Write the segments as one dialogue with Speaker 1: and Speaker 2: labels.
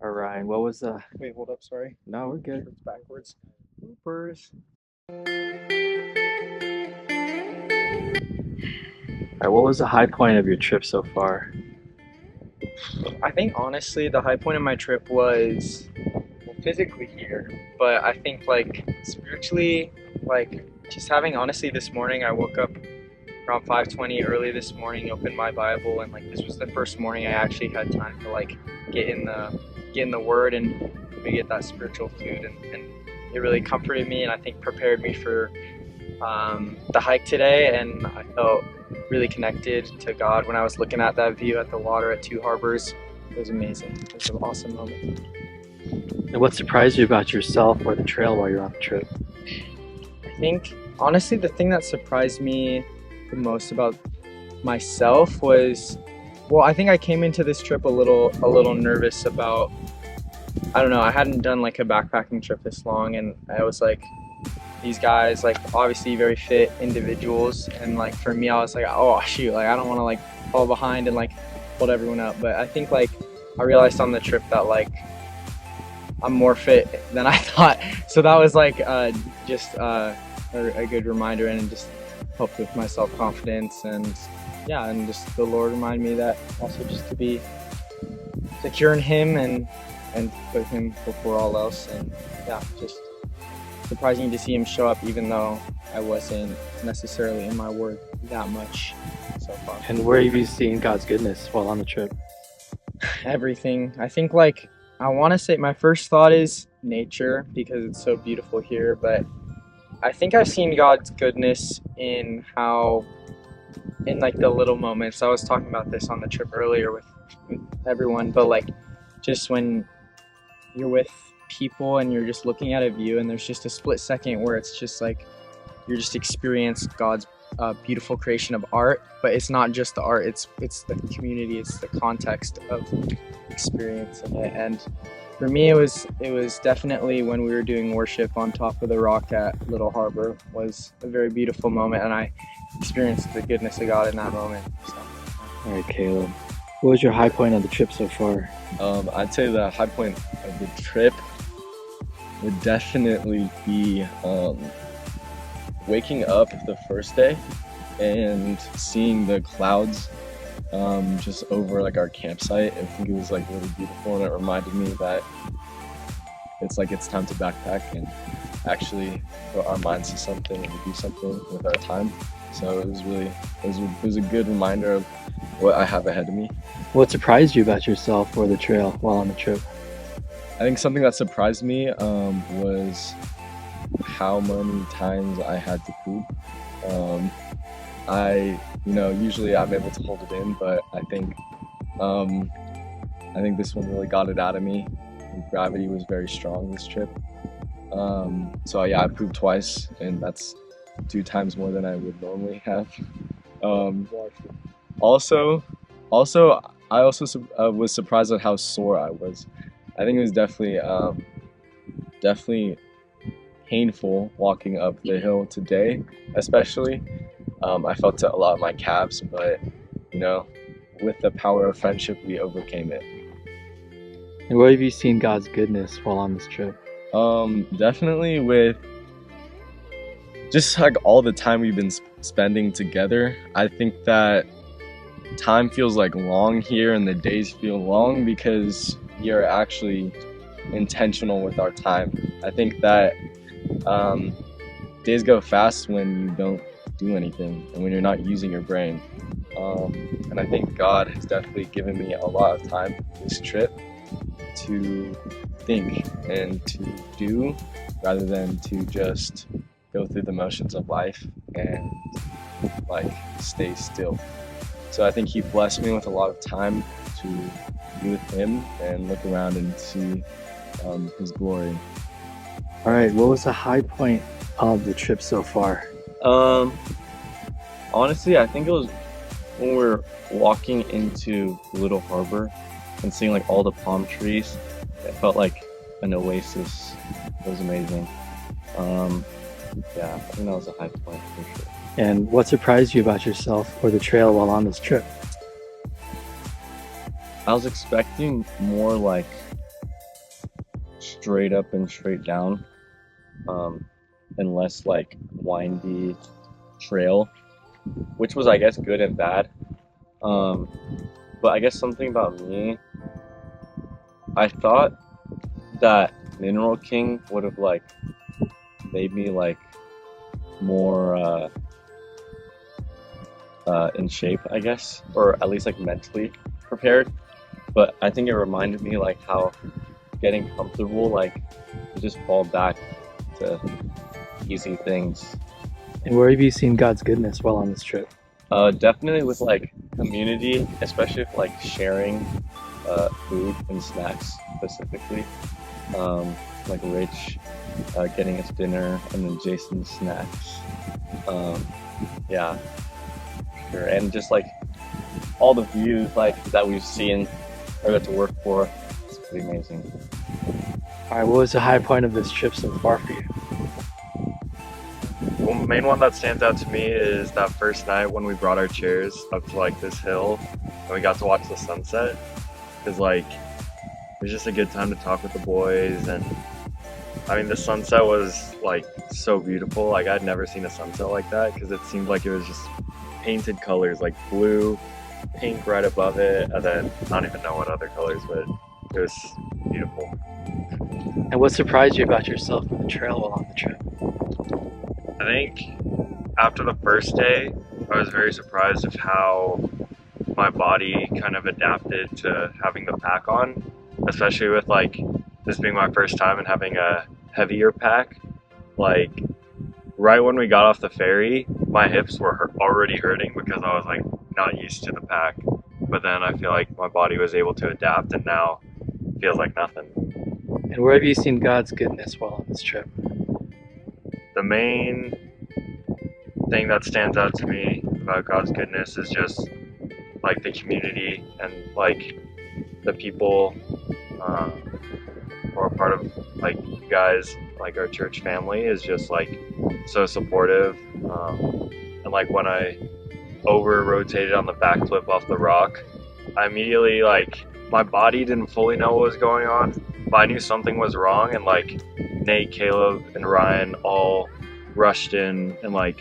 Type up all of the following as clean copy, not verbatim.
Speaker 1: All right, what was the?
Speaker 2: Wait, hold up, sorry.
Speaker 1: No, we're good.
Speaker 2: It's backwards. Bloopers.
Speaker 1: All right, what was the high point of your trip so far?
Speaker 2: I think honestly, the high point of my trip was physically here, but I think like spiritually, like just having honestly this morning, I woke up around 5:20 early this morning, opened my Bible, and like this was the first morning I actually had time to like get in the get in the Word and maybe get that spiritual food, and it really comforted me and I think prepared me for the hike today, and I felt really connected to God when I was looking at that view at the water at Two Harbors. It was amazing. It was an awesome moment.
Speaker 1: And what surprised you about yourself or the trail while you're on the trip?
Speaker 2: I think honestly the thing that surprised me the most about myself was, well, I think I came into this trip a little nervous about, I don't know, I hadn't done like a backpacking trip this long, and I was like, these guys like obviously very fit individuals, and like for me I was like, oh shoot, like I don't want to like fall behind and like hold everyone up. But I think like I realized on the trip that like I'm more fit than I thought, so that was like just a good reminder, and just helped with my self-confidence, and yeah, and just the Lord reminded me that also just to be secure in Him and put Him before all else. And yeah, just surprising to see Him show up even though I wasn't necessarily in my word that much so far.
Speaker 1: And where have you seen God's goodness while on the trip?
Speaker 2: Everything. I think like I want to say my first thought is nature because it's so beautiful here, but I think I've seen God's goodness in how, in like the little moments. I was talking about this on the trip earlier with everyone, but like just when you're with people and you're just looking at a view and there's just a split second where it's just like you're just experience God's beautiful creation of art, but it's not just the art, it's the community, it's the context of experiencing it. And for me it was definitely when we were doing worship on top of the rock at Little Harbor was a very beautiful moment, and I experienced the goodness of God in that moment. So.
Speaker 1: All right, Caleb, what was your high point of the trip so far?
Speaker 3: I'd say the high point of the trip would definitely be waking up the first day and seeing the clouds just over like our campsite. I think it was like really beautiful, and it reminded me that it's like it's time to backpack and actually put our minds to something and do something with our time. So it was really it was a good reminder of what I have ahead of me.
Speaker 1: What surprised you about yourself or the trail while on the trip?
Speaker 3: I think something that surprised me was how many times I had to poop. Usually I'm able to hold it in, but I think this one really got it out of me. Gravity was very strong this trip. So yeah, I pooped twice, and that's 2 times more than I would normally have. Also, I also was surprised at how sore I was. I think it was definitely painful walking up the hill today, especially. I felt it a lot in my calves, but with the power of friendship, we overcame it.
Speaker 1: And where have you seen God's goodness while on this trip?
Speaker 3: Definitely with just like all the time we've been spending together. I think that time feels like long here and the days feel long because you're actually intentional with our time. I think that days go fast when you don't do anything and when you're not using your brain. And I think God has definitely given me a lot of time this trip to think and to do rather than to just go through the motions of life and like stay still. So I think He blessed me with a lot of time to be with Him and look around and see His glory.
Speaker 1: All right, what was the high point of the trip so far?
Speaker 3: Honestly, I think it was when we were walking into Little Harbor and seeing like all the palm trees. It felt like an oasis. It was amazing. Yeah, I think that was a high point for sure.
Speaker 1: And what surprised you about yourself or the trail while on this trip?
Speaker 3: I was expecting more like straight up and straight down, and less like windy trail, which was, I guess, good and bad. But I guess something about me, I thought that Mineral King would have like made me like more in shape, I guess, or at least like mentally prepared. But I think it reminded me like how getting comfortable, like you just fall back to easy things.
Speaker 1: And where have you seen God's goodness while on this trip?
Speaker 3: Definitely with like community, especially with like sharing food and snacks specifically. Like Rich getting us dinner and then Jason snacks. Yeah, sure. And just like all the views like that we've seen or got to work for, it's pretty amazing.
Speaker 1: All right, what was the high point of this trip so far for you?
Speaker 4: Well, the main one that stands out to me is that first night when we brought our chairs up to like this hill and we got to watch the sunset. Because like it was just a good time to talk with the boys, and I mean the sunset was like so beautiful. Like I'd never seen a sunset like that because it seemed like it was just painted colors, like blue, pink right above it, and then I don't even know what other colors, but it was beautiful.
Speaker 1: And what surprised you about yourself on the trail while on the trip?
Speaker 4: I think after the first day, I was very surprised of how my body kind of adapted to having the pack on, especially with like this being my first time and having a heavier pack. Like right when we got off the ferry, my hips were already hurting because I was like not used to the pack. But then I feel like my body was able to adapt, and now it feels like nothing.
Speaker 1: And where have you seen God's goodness while on this trip?
Speaker 4: The main thing that stands out to me about God's goodness is just like the community and like the people who are part of like you guys, like our church family is just like so supportive. And like when I over rotated on the backflip off the rock, I immediately like my body didn't fully know what was going on, but I knew something was wrong, and like Nate, Caleb, and Ryan all rushed in, and like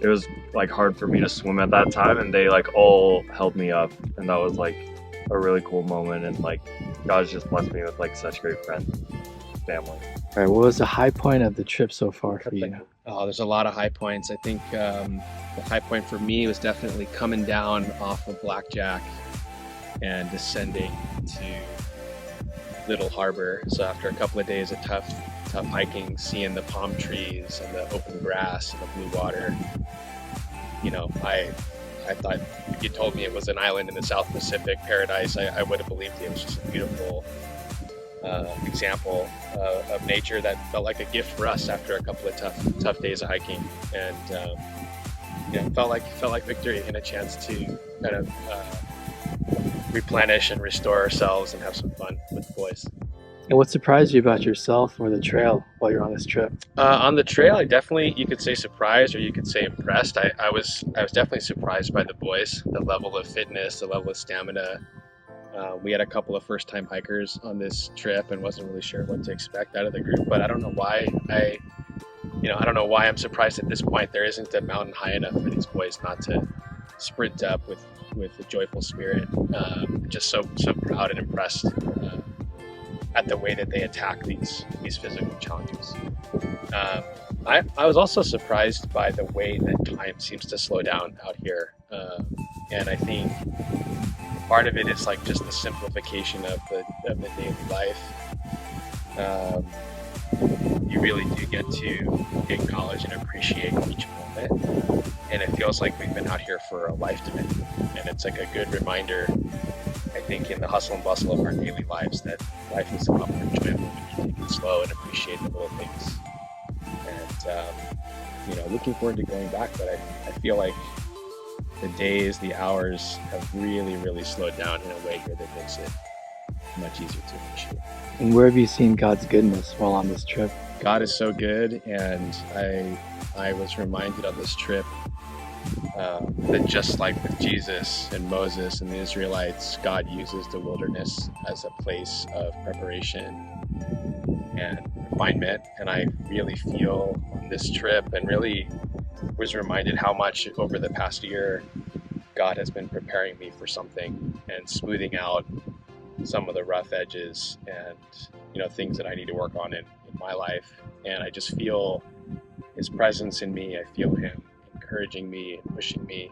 Speaker 4: it was like hard for me to swim at that time, and they like all held me up, and that was like a really cool moment. And like God's just blessed me with like such great friends, family.
Speaker 1: All right, what was the high point of the trip so far for you?
Speaker 5: Oh, there's a lot of high points. I think the high point for me was definitely coming down off of Blackjack and descending to Little Harbor. So after a couple of days of tough hiking, seeing the palm trees and the open grass and the blue water, you know, I thought if you told me it was an island in the South Pacific paradise, I would have believed you. It was just a beautiful example of nature that felt like a gift for us after a couple of tough days of hiking, and you know, felt like victory and a chance to kind of replenish and restore ourselves and have some fun with the boys.
Speaker 1: And what surprised you about yourself or the trail while you're on this trip?
Speaker 5: On the trail, I definitely, you could say surprised or you could say impressed. I was definitely surprised by the boys, the level of fitness, the level of stamina. We had a couple of first-time hikers on this trip and wasn't really sure what to expect out of the group, but I don't know why I don't know why I'm surprised at this point. There isn't a mountain high enough for these boys not to sprint up with a joyful spirit. Just so proud and impressed at the way that they attack these physical challenges. I was also surprised by the way that time seems to slow down out here, and I think part of it is like just the simplification of the daily life. You really do get to acknowledge and appreciate each moment, and it feels like we've been out here for a lifetime, and it's like a good reminder, I think, in the hustle and bustle of our daily lives, that life is a lot more enjoyable when you take it slow and appreciate the little things. And looking forward to going back, but I feel like the days, the hours have really slowed down in a way here that makes it much easier to appreciate.
Speaker 1: And where have you seen God's goodness while on this trip?
Speaker 5: God is so good, and I was reminded on this trip that just like with Jesus and Moses and the Israelites, God uses the wilderness as a place of preparation and refinement. And I really feel on this trip, and really was reminded how much over the past year God has been preparing me for something and smoothing out some of the rough edges and things that I need to work on in my life. And I just feel his presence in me. I feel him encouraging me and pushing me,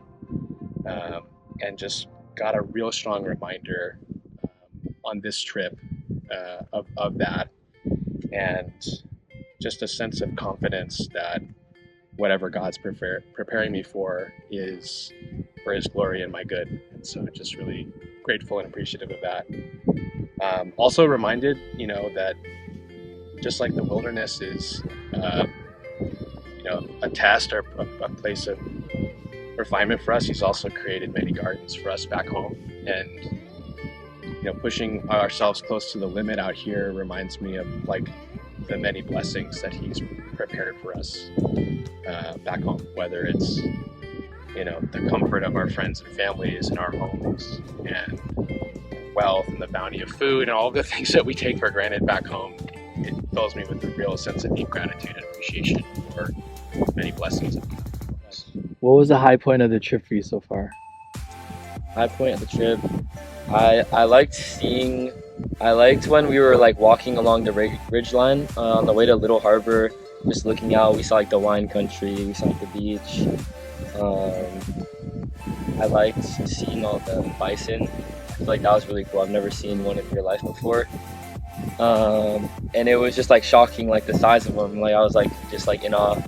Speaker 5: and just got a real strong reminder on this trip of that, and just a sense of confidence that whatever God's preparing me for is for his glory and my good. And so just really grateful and appreciative of that. Also reminded, that just like the wilderness is, a test or a place of refinement for us, he's also created many gardens for us back home. And, pushing ourselves close to the limit out here reminds me of like the many blessings that he's prepared for us back home, whether it's, the comfort of our friends and families and our homes, and wealth and the bounty of food and all the things that we take for granted back home. It fills me with a real sense of deep gratitude and appreciation for many blessings.
Speaker 1: What was the high point of the trip for you so far?
Speaker 6: High point of the trip, I liked when we were like walking along the ridge line on the way to Little Harbor, just looking out. We saw like the wine country, we saw like the beach. I liked seeing all the bison. I feel like that was really cool. I've never seen one in real life before. And it was just like shocking, like the size of them. Like I was like just like in awe.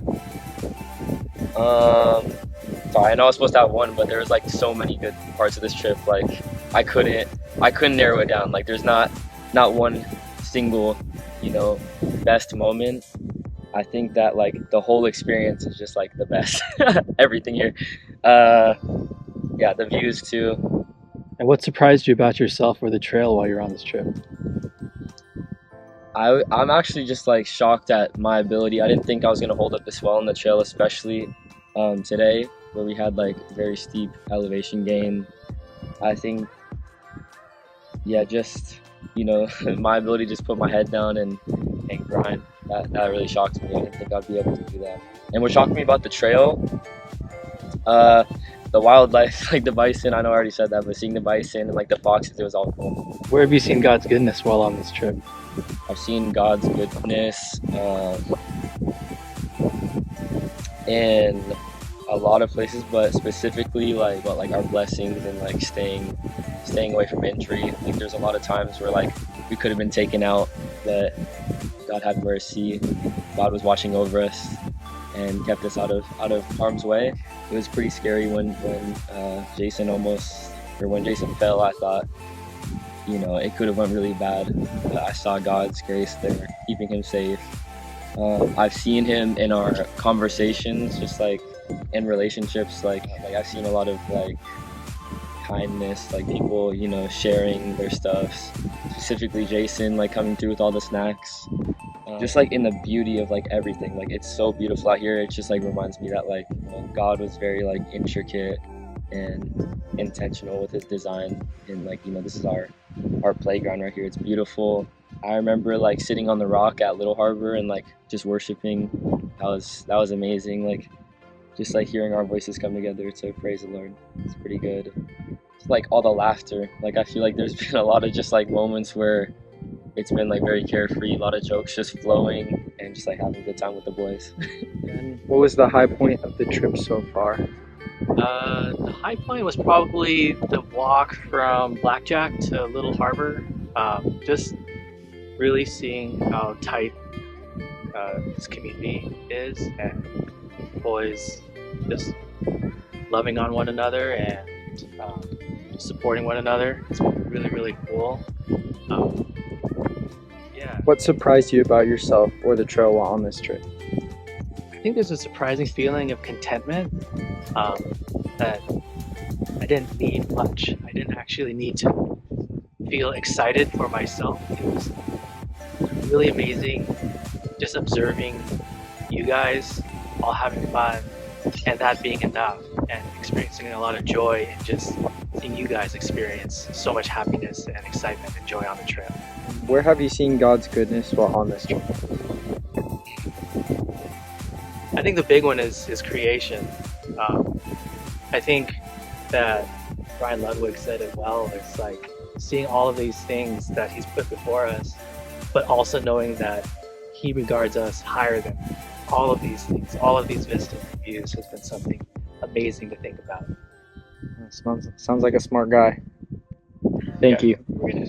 Speaker 6: Sorry, I know I was supposed to have one, but there was like so many good parts of this trip. Like I couldn't narrow it down. Like there's not one single, best moment. I think that like the whole experience is just like the best. Everything here. Yeah, the views too.
Speaker 1: And what surprised you about yourself or the trail while you're on this trip?
Speaker 6: I'm actually just like shocked at my ability. I didn't think I was gonna hold up this well on the trail, especially today, where we had like very steep elevation gain. I think, yeah, just my ability to just put my head down and grind. That really shocked me. I didn't think I'd be able to do that. And what shocked me about the trail, the wildlife, like the bison. I know I already said that, but seeing the bison and like the foxes, it was all cool.
Speaker 1: Where have you seen God's goodness while on this trip?
Speaker 6: I've seen God's goodness in a lot of places, but specifically like our blessings and like staying away from injury. Like there's a lot of times where like we could have been taken out, but God had mercy. God was watching over us and kept us out of harm's way. It was pretty scary when Jason fell. I thought it could have went really bad, but I saw God's grace there keeping him safe. I've seen him in our conversations, just like in relationships. Like I've seen a lot of like kindness, like people sharing their stuff, specifically Jason like coming through with all the snacks, just like in the beauty of like everything. Like it's so beautiful out here. It just like reminds me that like God was very like intricate and intentional with his design, and like this is our playground right here. It's beautiful. I remember like sitting on the rock at Little Harbor and like just worshiping. That was amazing. Like just like hearing our voices come together to praise the Lord. It's pretty good. It's like all the laughter. Like I feel like there's been a lot of just like moments where it's been like very carefree, a lot of jokes just flowing and just like having a good time with the boys.
Speaker 2: And what was the high point of the trip so far?
Speaker 7: The high point was probably the walk from Blackjack to Little Harbor. Just really seeing how tight this community is, and boys just loving on one another and just supporting one another. It's been really, really cool. Yeah.
Speaker 2: What surprised you about yourself or the trail while on this trip?
Speaker 7: I think there's a surprising feeling of contentment that I didn't need much. I didn't actually need to feel excited for myself. It was really amazing just observing you guys all having fun and that being enough, and experiencing a lot of joy and just seeing you guys experience so much happiness and excitement and joy on the trip.
Speaker 2: Where have you seen God's goodness while on this trip?
Speaker 7: I think the big one is creation. I think that Brian Ludwig said it well. It's like seeing all of these things that he's put before us, but also knowing that he regards us higher than all of these things. All of these vistas and views has been something amazing to think about.
Speaker 2: Sounds like a smart guy. Thank you.
Speaker 7: We're gonna